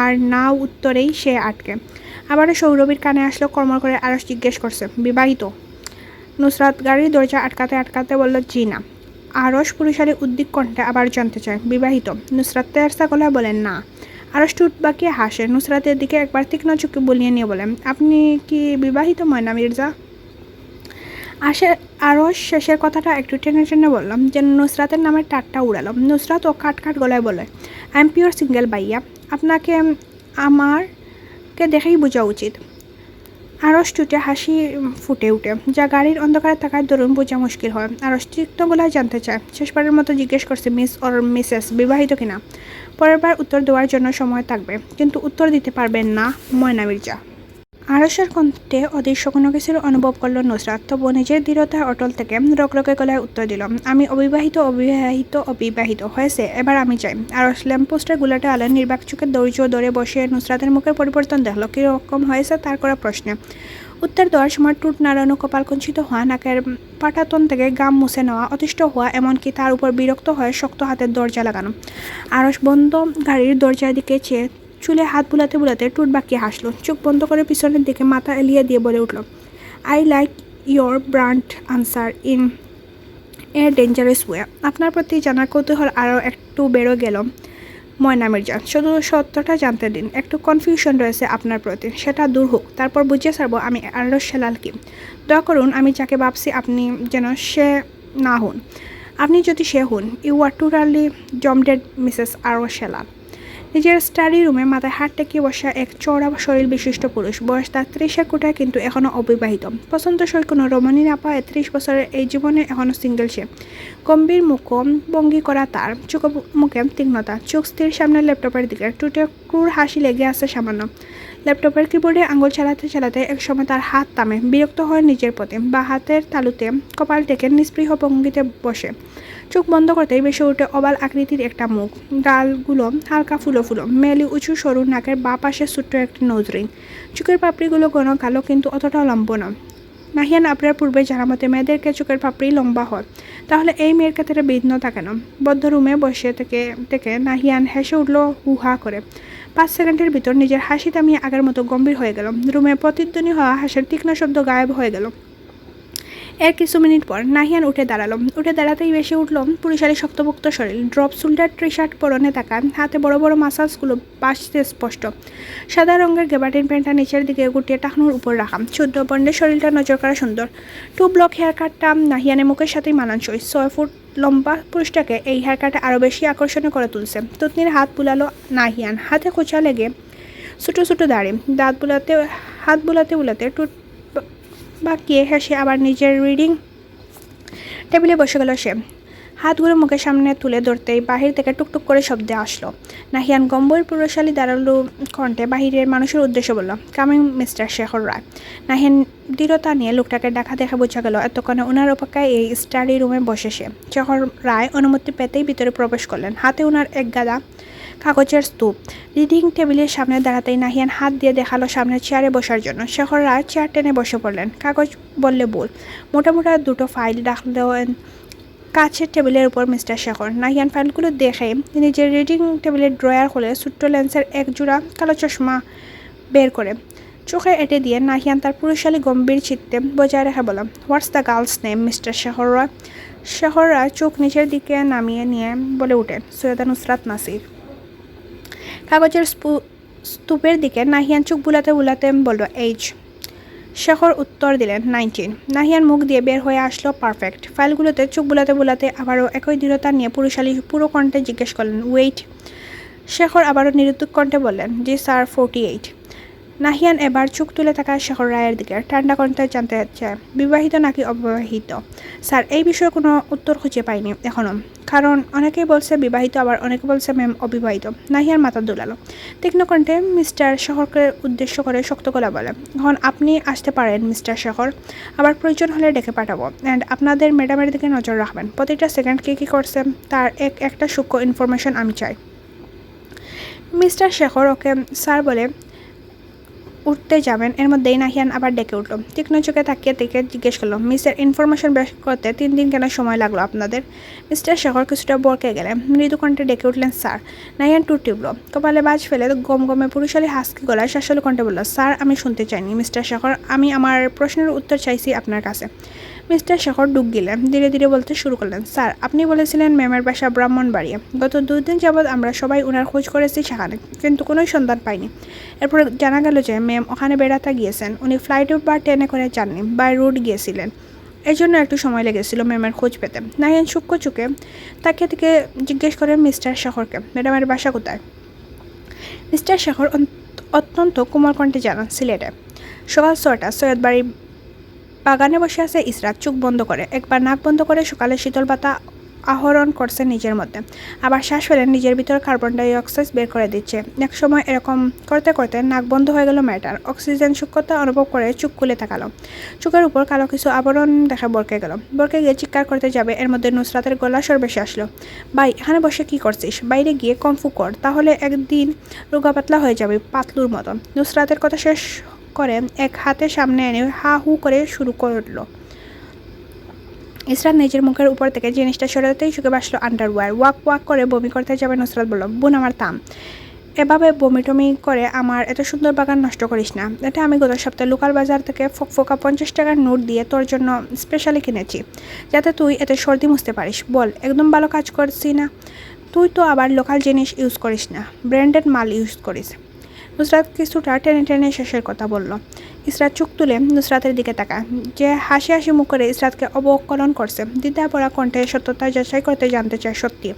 আর না উত্তরেই সে আটকে। আবারও সৌরভীর কানে আসলো কর্মর করে, আরশ জিজ্ঞেস করছে, বিবাহিত? নুসরাত গাড়ির দরজা আটকাতে আটকাতে বলল, জি না। আরশ পুরুষালী উদ্দিক কণ্ঠে আবার জানতে চায়, বিবাহিত? নুসরাত তেরসা গলায় বলেন, না। আরশ টুট বাঁকিয়ে হাসে, নুসরাতের দিকে একবার তীক্ষ্ণ চোখে বলিয়ে নিয়ে বলেন, আপনি কি বিবাহিত ময়না মির্জা? আসে আরও শেষের কথাটা একটু টেনে টেনে বললাম, যেন নুসরাতের নামের টাটটা উড়ালো। নুসরাত ও কাট কাট গলায় বলে, আই এম পিওর সিঙ্গেল ভাইয়া, আপনাকে আমারকে দেখেই বোঝা উচিত। আরস টুটে হাসি ফুটে উঠে, যা গাড়ির অন্ধকারে থাকার দরুন বোঝা মুশকিল হয়। আরস তীক্ষ্ণ গলায় জানতে চায়, শেষবারের মতো জিজ্ঞেস করছে, মিস অর মিসেস বিবাহিত কিনা? পরের বার উত্তর দেওয়ার জন্য সময় থাকবে, কিন্তু উত্তর দিতে পারবেন না ময়না মির্জা। আরসের কণ্ঠে অদৃশ্য কোনো কিছুর অনুভব করল নুসরাত, তবু নিজের দৃঢ়তার অটল থেকে রকরকে গলায় উত্তর দিল, আমি অবিবাহিত অবিবাহিত অবিবাহিত হয়েছে, এবার আমি চাই। আরস ল্যাম্পপোস্টের গুলাটে আলো নির্বাক চোখে ধৈর্য ধরে বসে নুসরাতের মুখের পরিবর্তন দেখলো, কীরকম হয়েছে তার করা প্রশ্নে। উত্তর দেওয়ার সময় টুট নাড়ানো, কপাল কুঞ্চিত হওয়া, নাকের পাটাতন থেকে গাম মুছে নেওয়া, অতিষ্ঠ হওয়া, এমনকি তার উপর বিরক্ত হয়ে শক্ত হাতের দরজা লাগানো। আরস বন্ধ গাড়ির দরজার দিকে চেয়ে চুলে হাত বুলাতে বুলাতে টুট বাকিয়ে হাসলো, চোখ বন্ধ করে পিছনের দিকে মাথা এলিয়ে দিয়ে বলে উঠল, I like your brand answer in a dangerous way. আপনার প্রতি জানার কৌতূহল আরও একটু বেড়ে গেল ময়না মির্জা। শুধু সত্যটা জানতে দিন, একটু কনফিউশন রয়েছে আপনার প্রতি, সেটা দূর হোক, তারপর বুঝিয়ে ছাড়বো আমি আরও সেলাল কি। দয়া করুন আমি যাকে ভাবছি আপনি যেন সে না হন। আপনি যদি সে হন, ইউ আর টোটালি জমডেড মিসেস আরও সেলাল। নিজের স্টাডি রুমে মাথায় হাত টেকিয়ে বসা এক চওড়া শরীর বিশিষ্ট পুরুষ, বয়স তার 30-এর কোঠায়, কিন্তু এখনও অবিবাহিত। পছন্দসই কোনো রমণী না পায় 30 বছরের এই জীবনে এখনও সিঙ্গেল সে। গম্ভীর মুখভঙ্গি করা তার, চোখ মুখে তীক্ষ্ণতা, চোখ স্থির সামনে ল্যাপটপের দিকে, টুটে ক্রূর হাসি লেগে আছে সামান্য। ল্যাপটপের কিবোর্ডে আঙুল চালাতে চালাতে একসময় তার হাত থামে, বিরক্ত হয় নিজের প্রতি, বা হাতের তালুতে কপাল টেকে নিস্পৃহ ভঙ্গিতে বসে। চোখ বন্ধ করতেই বেশি উঠে ওভাল আকৃতির একটা মুখ, গালগুলো হালকা ফুলো ফুলো, মেলি উঁচু সরু নাকের বা পাশে ছোট্ট একটি নোজ রিং, চোখের পাপড়িগুলো ঘন কালো কিন্তু অতটা লম্বা নয়। নাহিয়ান আপনার পূর্বে জানা মতে মেয়েদেরকে চোখের পাপড়ি লম্বা হয়, তাহলে এই মেয়ের ক্ষেত্রে ভিন্ন থাকে না। বদ্ধ রুমে বসে থেকে থেকে নাহিয়ান হেসে উঠল হুহা করে। 5 সেকেন্ডের ভিতর নিজের হাসি থামিয়ে আগের মতো গম্ভীর হয়ে গেল। রুমে প্রতিধ্বনি হওয়া হাসির তীক্ষ্ণ শব্দ গায়েব হয়ে গেল। এর কিছু মিনিট পর নাহিয়ান উঠে দাঁড়ালো। উঠে দাঁড়াতেই বেশি উঠল পুরুষালী শক্তপোক্ত শরীর, ড্রপ শোল্ডার টি শার্ট পরনে থাকা, হাতে বড় বড় মাসাজগুলো বাসতে স্পষ্ট। সাদা রঙের গেবার্ডিন প্যান্টটা নিচের দিকে গুটিয়ে টাকনুর উপর রাখা, 14 পয়েন্টের শরীরটা নজর করা সুন্দর। 2 ব্লক হেয়ার কাটটা নাহিয়ানের মুখের সাথেই মানানসই। 6 ফুট লম্বা পুরুষটাকে এই হেয়ার কাটে আরও বেশি আকর্ষণীয় করে তুলছে। তুতনির হাত বুলালো নাহিয়ান, হাতে খোঁচা লেগে ছোটো ছোটো দাড়ি, হাত বুলাতে বুলাতে টুট বাকিয়ে হেসে আবার নিজের রিডিং টেবিলে বসে গেল সে। হাতগুলো মুখের সামনে তুলে ধরতেই বাহির থেকে টুকটুক করে শব্দ আসলো। নাহিয়ান গম্ভীর পুরুষালী দাঁড়ালো কণ্ঠে বাহিরের মানুষের উদ্দেশ্য বলল, কামিং মিস্টার শেখর রায়। নাহিয়ান দৃঢ়তা নিয়ে লোকটাকে দেখা দেখা বোঝা গেল এতক্ষণে ওনার অপেক্ষায় এই স্টাডি রুমে বসে সে। শেখর রায় অনুমতি পেতেই ভিতরে প্রবেশ করলেন। হাতে ওনার এক গাদা কাগজের স্তূপ। রিডিং টেবিলের সামনে দাঁড়াতেই নাহিয়ান হাত দিয়ে দেখালো সামনের চেয়ারে বসার জন্য। শেখর রায় চেয়ার টেনে বসে পড়লেন। কাগজ বললে বল, মোটা মোটা দুটো ফাইল রাখলেন কাছের টেবিলের উপর মিস্টার শেখর। নাহিয়ান ফাইলগুলো দেখে নিজের রিডিং টেবিলের ড্রয়ার খুলে ছোট্ট লেন্সের এক জোড়া কালো চশমা বের করে চোখে এঁটে দিয়ে নাহিয়ান তার পুরুষালী গম্ভীর চিত্তে বজায় রেখে বললাম, what's the girl's name mister Shekhar Roy? Shekhar Roy চোখ নিচের দিকে নামিয়ে নিয়ে বলে উঠেন, সৈয়দা নুসরাত নাসির। কাগজের স্তূপের দিকে নাহিয়ান চোখ বুলাতে বুলাতে বলল, এইজ। শেখর উত্তর দিলেন, 19। নাহিয়ান মুখ দিয়ে বের হয়ে আসলো, পারফেক্ট। ফাইলগুলোতে চোখ বুলাতে বুলাতে আবারও একই দৃঢ়তা নিয়ে পুরুষালী পুরো কণ্ঠে জিজ্ঞেস করলেন, ওয়েট? শেখর আবারও নিরুত্তর কণ্ঠে বললেন, জি স্যার, 48। নাহিয়ান এবার চোখ তুলে থাকা শেখর রায়ের দিকে ঠান্ডা কণ্ঠে জানতে চায়, বিবাহিত নাকি অবিবাহিত? স্যার, এই বিষয়ে কোনো উত্তর খুঁজে পাইনি এখনও, কারণ অনেকেই বলছে বিবাহিত, আবার অনেকে বলছে ম্যাম অবিবাহিত। নাহিয়ান মাথা দোলালো। তীক্ষ্ণ কণ্ঠে মিস্টার শেখরকে উদ্দেশ্য করে শক্ত গলা বলে, এখন আপনি আসতে পারেন মিস্টার শেখর, আবার প্রয়োজন হলে ডেকে পাঠাবো। অ্যান্ড আপনাদের ম্যাডামের দিকে নজর রাখবেন, প্রতিটা সেকেন্ড কী করছে তার একটা সূক্ষ্ম ইনফরমেশন আমি চাই। মিস্টার শেখর ওকে স্যার বলে উঠতে যাবেন, এর মধ্যেই নাহিয়ান আবার ডেকে উঠল। তীক্ষ্ণ চোখে তাকিয়ে থেকে জিজ্ঞেস করলো, মিস্টার ইনফরমেশন বের করতে 3 দিন কেন সময় লাগলো আপনাদের? মিস্টার শেখর কিছুটা বরকে গেলেন, মৃদু কণ্ঠে ডেকে উঠলেন, স্যার। নাহিয়ান টুট টিপল, কপালে বাজ ফেলে গমগমে পুরুষালী হাসকি গলায় শাসল কণ্ঠে বলল, স্যার আমি শুনতে চাইনি মিস্টার শেখর, আমি আমার প্রশ্নের উত্তর চাইছি আপনার কাছে। মিস্টার শেখর ডুব গেলেন, ধীরে ধীরে বলতে শুরু করলেন, স্যার আপনি বলেছিলেন ম্যামের বাসা ব্রাহ্মণবাড়িয়া। গত 2 দিন যাবৎ আমরা সবাই ওনার খোঁজ করেছি সেখানে, কিন্তু কোনো সন্ধান পাইনি। এরপর জানা গেল যে ম্যাম ওখানে বেড়াতে গিয়েছেন, উনি ফ্লাইটে বা ট্রেনে করে যাননি, বাই রোড গিয়েছিলেন। এর জন্য একটু সময় লেগেছিল ম্যামের খোঁজ পেতে। নাহিয়ান সূক্ষ্ম চোখে তাকিয়ে থেকে জিজ্ঞেস করেন মিস্টার শেখরকে, ম্যাডামের বাসা কোথায়? মিস্টার শেখর অত্যন্ত কোমল কণ্ঠে জানান, সিলেটে। সকাল 6টা, সৈয়দ বাড়ি বাগানে বসে আছে ইসরাত। চোখ বন্ধ করে, একবার নাক বন্ধ করে সকালে শীতল পাতা আহরণ করছে নিজের মধ্যে, আবার শ্বাস ফেলে নিজের ভিতর কার্বন ডাই অক্সাইড বের করে দিচ্ছে। এক সময় এরকম করতে করতে নাক বন্ধ হয়ে গেল মেয়েটার। অক্সিজেন সূক্ষ্মতা অনুভব করে চোখ খুলে তাকালো। চোখের উপর কালো কিছু আবরণ দেখা বরকে গেল। বরকে গিয়ে চিৎকার করতে যাবে, এর মধ্যে নুসরাতের গলা স্বর ভেসে আসলো, ভাই এখানে বসে কি করছিস? বাইরে গিয়ে কমফু কর, তাহলে একদিন রোগা পাতলা হয়ে যাবে, পাতলুর মতো। নুসরাতের কথা শেষ করে এক হাতে সামনে এনে হা হু করে শুরু করলো। ইসরাত নিজের মুখের উপর থেকে জিনিসটা সরাতেই চোখে বাসলো আন্ডারওয়্যার। ওয়াক ওয়াক করে বমি করতে যাবে নুসরাত বলল, বোন আমার থাম, এভাবে বমি টমি করে আমার এত সুন্দর বাগান নষ্ট করিস না। এটা আমি গত সপ্তাহে লোকাল বাজার থেকে ফকফকা 50 টাকার নোট দিয়ে তোর জন্য স্পেশালি কিনেছি, যাতে তুই এতে সর্দি মুছতে পারিস। বল, একদম ভালো কাজ করছি না? তুই তো আবার লোকাল জিনিস ইউজ করিস না, ব্র্যান্ডেড মাল ইউজ করিস। নুসরাত কিছুটা টেনে টেনে শেষের কথা বলল। ইসরাত চোখ তুলে নুসরাতের দিকে তাকায়, যে হাসি হাসি মুখ করে ইসরাতকে অবকলন করছে। দ্বিধা পড়া কণ্ঠে সত্যতা যাচাই করতে জানতে চায় সত্যি।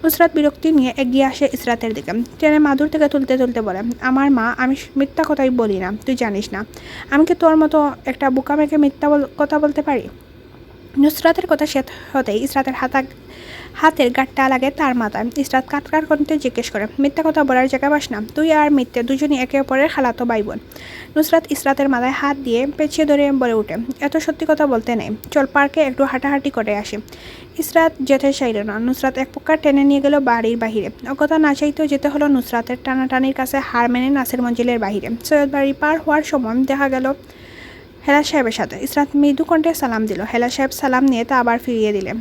নুসরাত বিরক্তি নিয়ে এগিয়ে আসে ইসরাতের দিকে, টেনে মাদুর থেকে তুলতে তুলতে বলে, আমার মা, আমি মিথ্যা কথাই বলি না, তুই জানিস না আমি কি তোর মতো একটা বোকা মেয়েকে মিথ্যা কথা বলতে পারি? নুসরাতের কথা শেষ হতেই ইসরাতের হাতের গাঁটটা লাগে তার মাথায়। ইসরাত কাটকাট করতে জিজ্ঞেস করে, মিথ্যা কথা বলার জায়গা পাস না? তুই আর মিথ্যে দুজনই একে অপরের খালাতো ভাই বোন। নুসরাত ইসরাতের মাথায় হাত দিয়ে পেঁচিয়ে ধরে বলে ওঠে, এত সত্যি কথা বলতে নেই, চল পার্কে একটু হাঁটাহাঁটি করে আসি। ইসরাত যেতে চাইল না। নুসরাত এক প্রকার টেনে নিয়ে গেল বাড়ির বাহিরে। অগতা না চাইতেও যেতে হলো নুসরাতের টানাটানির কাছে হার মেনে নাসের মঞ্জিলের বাহিরে। সৈয়দ বাড়ি পার হওয়ার সময় দেখা গেল হেলা সাহেবের সাথে। ইসরাত মৃদু কণ্ঠে সালাম দিল। হেলা সাহেব সালাম নিয়ে তা আবার ফিরিয়ে দিলে।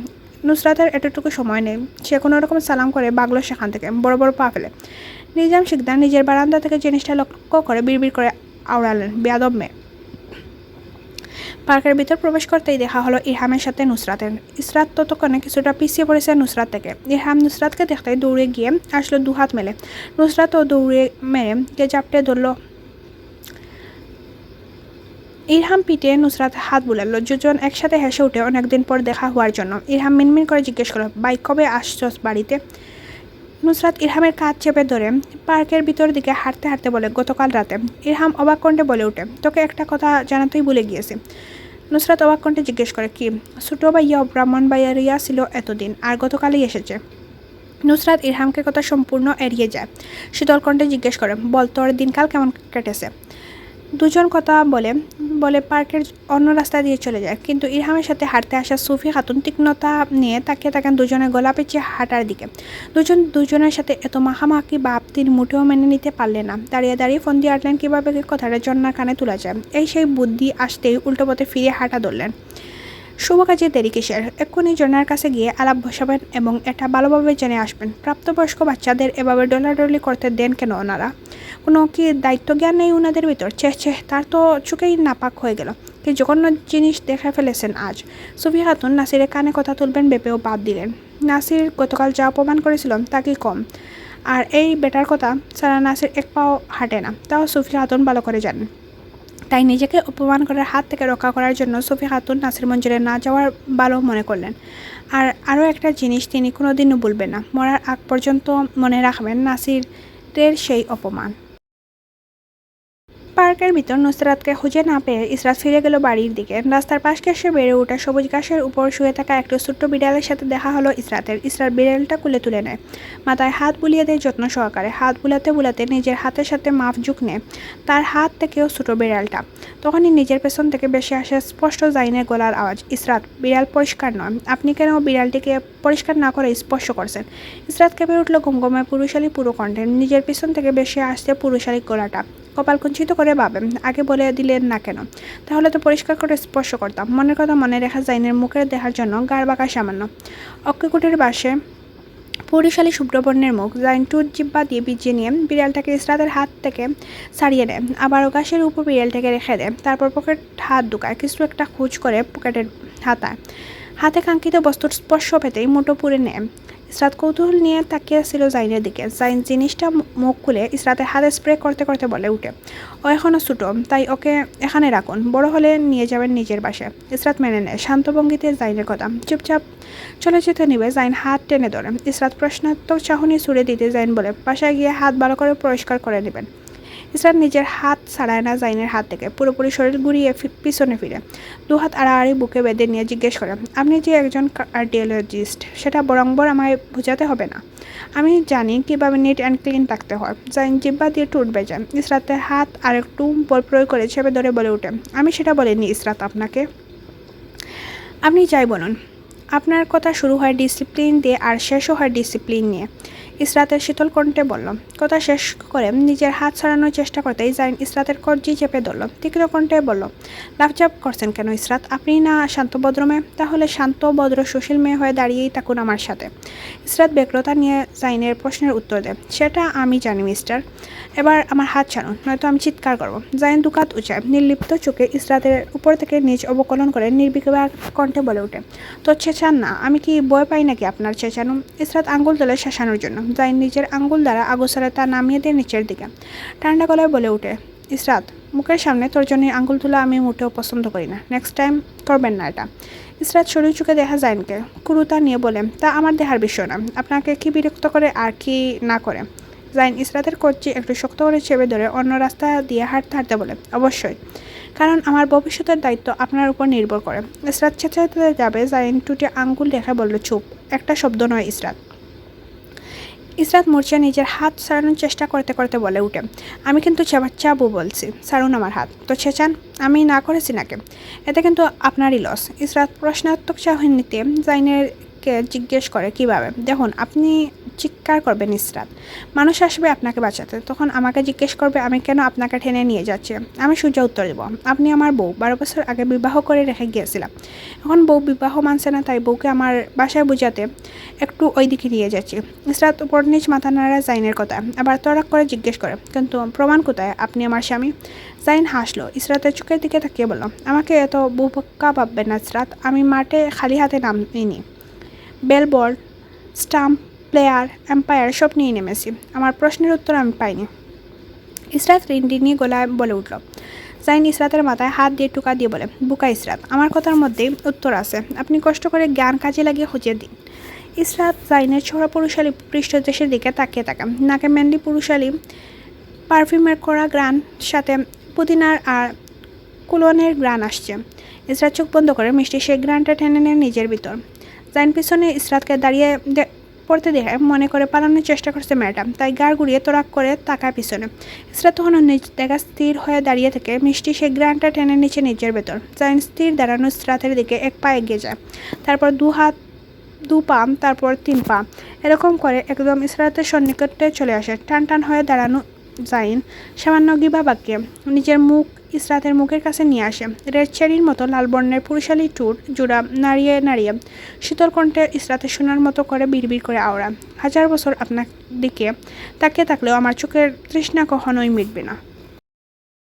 নুসরাতের এতটুকু সময় নেই, সে কোনো রকম সালাম করে বাগলো সেখান থেকে, বড় বড় পা ফেলে। নিজাম শিকদার নিজের বারান্দা থেকে জিনিসটা লক্ষ্য করে বিড়বিড় করে আওড়ালেন, বেয়াদব মেয়ে। পার্কের ভিতর প্রবেশ করতেই দেখা হলো ইরহামের সাথে নুসরাতের। ইসরাত ততক্ষণে কিছুটা পিছিয়ে পড়েছে নুসরাত থেকে। ইরহাম নুসরাতকে দেখতে দৌড়ে গিয়ে আসলো দুহাত মেলে। নুসরাতও দৌড়ে মেরে গিয়ে জাপটে ধরল। ইরহাম পিঠে নুসরাত হাত বুলালো। দুজন একসাথে হেসে উঠে অনেকদিন পর দেখা হওয়ার জন্য। ইরহাম মিনমিন করে জিজ্ঞেস করল, ভাই কবে আসছস বাড়িতে? নুসরাত ইরহামের কাঁধ চেপে ধরে পার্কের ভিতর দিকে হাঁটতে হাঁটতে বলে, গতকাল রাতে। ইরহাম অবাক কণ্ঠে বলে ওঠে, তোকে একটা কথা জানাতেই ভুলে গিয়েছি। নুসরাত অবাক কণ্ঠে জিজ্ঞেস করে, কি? ছোটো ভাইয়া ব্রাহ্মণ ভাইয়ারিয়া ছিল এতদিন, আর গতকালই এসেছে। নুসরাত ইরহামকে কথা সম্পূর্ণ এড়িয়ে যায়। শীতল কণ্ঠে জিজ্ঞেস করে, বল তোর দিনকাল কেমন কেটেছে? দুজন কথা বলে বলে পার্কের অন্য রাস্তা দিয়ে চলে যায়, কিন্তু ইরহামের সাথে হাঁটতে আসা সুফি খাতুন তীক্ষ্ণতা নিয়ে তাকিয়ে থাকেন দুজনের গলা পেঁচিয়ে হাঁটার দিকে। দুজনের সাথে এত মাখামাখি ভাব তিনি মুঠেও মেনে নিতে পারলেন না। দাঁড়িয়ে দাঁড়িয়ে ফোন দিয়ে আটলেন কীভাবে কথাটা জন্নার কানে তোলা যায়। সেই বুদ্ধি আসতেই উল্টো পথে ফিরে হাঁটা ধরলেন। শুভ কাজে দেরি কিসের? এক্ষুনি জনার কাছে গিয়ে আলাপ বসাবেন এবং এটা ভালোভাবে জেনে আসবেন। প্রাপ্তবয়স্ক বাচ্চাদের এভাবে ডলাডলি করতে দেন কেন ওনারা? কোনো কি দায়িত্ব জ্ঞান নেই ওনাদের ভিতর? ছে, তার তো চোখেই নাপাক হয়ে গেল। কি জঘন্য জিনিস দেখে ফেলেছেন আজ। সুফি খাতুন নাসিরের কানে কথা তুলবেন ভেবেও বাদ দিলেন। নাসির গতকাল যা অপমান করেছিল তা কি কম? আর এই বেটার কথা সারা নাসির এক পাও হাঁটে না, তাও সুফি খাতুন ভালো করে জানেন। তাই নিজেকে অপমান করার হাত থেকে রক্ষা করার জন্য সুফি খাতুন নাসির মঞ্জিলে না যাওয়ার ভালো মনে করলেন। আর আরও একটা জিনিস তিনি কোনোদিনও ভুলবেন না, মরার আগ পর্যন্ত মনে রাখবেন নাসিরের সেই অপমান। পার্কের ভিতর নুসরাতকে খুঁজে না পেয়ে ইসরাত ফিরে গেল বাড়ির দিকে। রাস্তার পাশ ঘেঁষে বেড়ে ওঠা সবুজ ঘাসের উপর শুয়ে থাকা একটা ছোট্ট বিড়ালের সাথে দেখা হলো ইসরাতের। ইসরাত বিড়ালটা কুলে তুলে নেয়, মাথায় হাত বুলিয়ে দেয় যত্ন সহকারে। হাত বুলাতে বুলাতে নিজের হাতের সাথে মাপ ঝুঁক নেয় তার হাত থেকেও ছোট বিড়ালটা। তখনই নিজের পেছন থেকে বেশি আসে স্পষ্ট জাইনের গলার আওয়াজ, ইসরাত, বিড়াল পরিষ্কার নয়, আপনি কেন বিড়ালটিকে পরিষ্কার না করে স্পর্শ করছেন? ইসরাত কেঁপে উঠল ঘমঘমে পুরুষালী পুরো কণ্ঠে। নিজের পিছন থেকে বেশি আসছে পুরুষালী গলাটা। কপাল কুঞ্চিত করে ভাবেন, আগে বলে দিলেন না কেন? তাহলে তো পরিষ্কার করে স্পর্শ করতাম। মনের কথা মনে রেখা জাইনের মুখের দেখার জন্য গাড় বাঁকা সামান্য। অক্ষিকুটির বাসে পুরুষালী শুভ্রবর্ণের মুখ। জাইন টুট জিব্বা দিয়ে ভিজিয়ে নিয়ে বিড়ালটাকে ইসরাতের হাত থেকে ছাড়িয়ে দেয়, আবার গাছের উপর বিড়ালটাকে রেখে দেয়। তারপর পকেট হাত ঢুকায়, কিছু একটা খোঁজ করে পকেটের হাতে কাঙ্ক্ষিত বস্তুর স্পর্শ পেতেই মুঠো পুড়ে নেয়। ইসরাত কৌতূহল নিয়ে তাকিয়ে ছিল জাইনের দিকে। জাইন জিনিসটা মুখ খুলে ইসরাতের হাতে স্প্রে করতে করতে বলে উঠে, ও এখনও ছোটো, তাই ওকে এখানে রাখুন, বড় হলে নিয়ে যাবেন নিজের বাসায়। ইসরাত মেনে নেয় শান্ত ভঙ্গিতে জাইনের কথা। চুপচাপ চলে যেতে নিবে জাইন হাত টেনে ধরে। ইসরাত প্রশ্নাত্মক চাহনি ছুড়ে দিতে জাইন বলে, বাসায় গিয়ে হাত ভালো করে পরিষ্কার করে নেবেন। ইসরাত নিজের হাত ছাড়ায় না জাইনের হাত থেকে, পুরোপুরি শরীর ঘুরিয়ে পিছনে ফিরে দু হাত আড়াআড়ি বুকে বেঁধে নিয়ে জিজ্ঞেস করে, আপনি যে একজন কার্ডিওলজিস্ট সেটা বরংবর আমায় বোঝাতে হবে না, আমি জানি কীভাবে নিট অ্যান্ড ক্লিন রাখতে হয়। জাইন জিব্বা দিয়ে টুট বেজান। ইসরাতের হাত আরেকটু বল প্রয়োগ করে চেপে ধরে বলে ওঠে, আমি সেটা বলিনি ইসরাত আপনাকে। আপনি যাই বলুন। আপনার কথা শুরু হয় ডিসিপ্লিন দিয়ে আর শেষও হয় ডিসিপ্লিন নিয়ে, ইসরাতের শীতল কণ্ঠে বলল। কথা শেষ করে নিজের হাত ছাড়ানোর চেষ্টা করতেই জাইন ইসরাতের কবজি চেপে ধরল। তীক্ষ্ণ কণ্ঠে বলল, লাফঝাপ করছেন কেন ইসরাত? আপনি না শান্ত ভদ্র মেয়ে? তাহলে শান্ত ভদ্র সুশীল মেয়ে হয়ে দাঁড়িয়েই থাকুন আমার সাথে। ইসরাত ব্যগ্রতা নিয়ে জাইনের প্রশ্নের উত্তর দেয়, সেটা আমি জানি মিস্টার, এবার আমার হাত ছাড়ুন, নয়তো আমি চিৎকার করব। জাইন দুকাত উঁচায় নির্লিপ্ত চোখে ইসরাতের উপর থেকে নিচ অবকলন করে নির্বিকার কণ্ঠে বলে ওঠে, তো চেঁচান না, আমি কি ভয় পাই নাকি আপনার চেঁচানো? ইসরাত আঙ্গুল তোলে শাসানোর জন্য। জাইন নিজের আঙ্গুল দ্বারা আগোছাড়ে তা নামিয়ে দিয়ে নিচের দিকে ঠান্ডা গলায় বলে ওঠে, ইসরাত, মুখের সামনে তোর জন্য আঙ্গুল তোলা আমি মোটেও পছন্দ করি না, নেক্সট টাইম করবেন না এটা। ইসরাত সরু চোখে দেখা জাইনকে কুরুতা নিয়ে বলে, তা আমার দেহার বিষয় না, আপনাকে কি বিরক্ত করে আর কি না করে। জাইন ইসরাতের কবজি একটু শক্ত করে চেপে ধরে অন্য রাস্তা দিয়ে হাঁটতে হাঁটতে বলে, অবশ্যই, কারণ আমার ভবিষ্যতের দায়িত্ব আপনার উপর নির্ভর করে। ইসরাত চেঁচাতে যাবে, জাইন টুটে আঙ্গুল দেখে বলল, চুপ, একটা শব্দ নয় ইসরাত। ইসরাত মূর্ছা নিজের হাত ছাড়ানোর চেষ্টা করতে করতে বলে উঠে, আমি কিন্তু চাবু বলছি, ছাড়ুন আমার হাত। তো চেঁচান, আমি না করেছি নাকি? এতে কিন্তু আপনারই লস। ইসরাত প্রশ্নাত্মক চাহনিতে জাইনেরকে জিজ্ঞেস করে, কিভাবে? দেখুন, আপনি চিৎকার করবেন ইসরাত, মানুষ আসবে আপনাকে বাঁচাতে, তখন আমাকে জিজ্ঞেস করবে আমি কেন আপনাকে টেনে নিয়ে যাচ্ছি। আমি সোজা উত্তর দেব, আপনি আমার বউ, 12 বছর আগে বিবাহ করে রেখে গিয়েছিলাম, এখন বউ বিবাহ মানছে না, তাই বউকে আমার বাসায় বোঝাতে একটু ওই দিকে নিয়ে যাচ্ছি। ইসরাত উপর নিচ মাথা নাড়া জাইনের কথা, আবার তড়াক করে জিজ্ঞেস করে, কিন্তু প্রমাণ কোথায় আপনি আমার স্বামী? জাইন হাসলো, ইসরাতের চোখের দিকে তাকিয়ে বলল, আমাকে এত বোকা ভাববেন না ইসরাত, আমি মাঠে খালি হাতে নামিনি, বেলবল, স্টাম্প, প্লেয়ার, এম্পায়ার সব নিয়ে নেমেছি, আমার প্রশ্নের উত্তর আমি পাইনি। ইসরাত রিনডিনি গলায় বলে উঠল। জাইন ইসরাতের মাথায় হাত দিয়ে টুকা দিয়ে বলে, বুকা ইসরাত, আমার কথার মধ্যেই উত্তর আছে, আপনি কষ্ট করে জ্ঞান কাজে লাগিয়ে খুঁজে দিন। ইসরাত জাইনের ছোড়া পুরুষালী পৃষ্ঠদেশের দিকে তাকিয়ে তাকান। নাকে ম্যান্ডি পুরুষালী পারফিউমের করা গ্রান, সাথে পুদিনার আর কুলনের গ্রান আসছে। ইসরাত চোখ বন্ধ করে মিষ্টি সেই গ্রানটা টেনে নেয় নিজের ভিতর। জাইন পিছনে ইসরাতকে দাঁড়িয়ে পড়তে দেখে মনে করে পালানোর চেষ্টা করছে মেয়েটা, তাই গাড় ঘুরিয়ে তোরাক করে তাকায় পিছনে। ইসরাত তখন নিজ দেখা স্থির হয়ে দাঁড়িয়ে থেকে মিষ্টি সেই গ্রানটা টেনে নিচে নিজের ভেতর। জাইন স্থির দাঁড়ানো ইসরাতের দিকে এক পা এগিয়ে যায়, তারপর দু পা, তারপর 3 পা, এরকম করে একদম ইসরাতের সন্নিকটে চলে আসে। টান টান হয়ে দাঁড়ানো জাইন সামান্য গিবা বাক্যে নিজের মুখ ইসরাতের মুখের কাছে নিয়ে আসে। রেড চেরির মতো লাল বর্ণের পুরুষালী টুট জোড়া নাড়িয়ে নাড়িয়ে শীতল কণ্ঠে ইসরাতের শোনার মতো করে বিড়বিড় করে আওড়া, 1000 বছর আপনার দিকে তাকিয়ে থাকলেও আমার চোখের তৃষ্ণা কখনোই মিটবে না।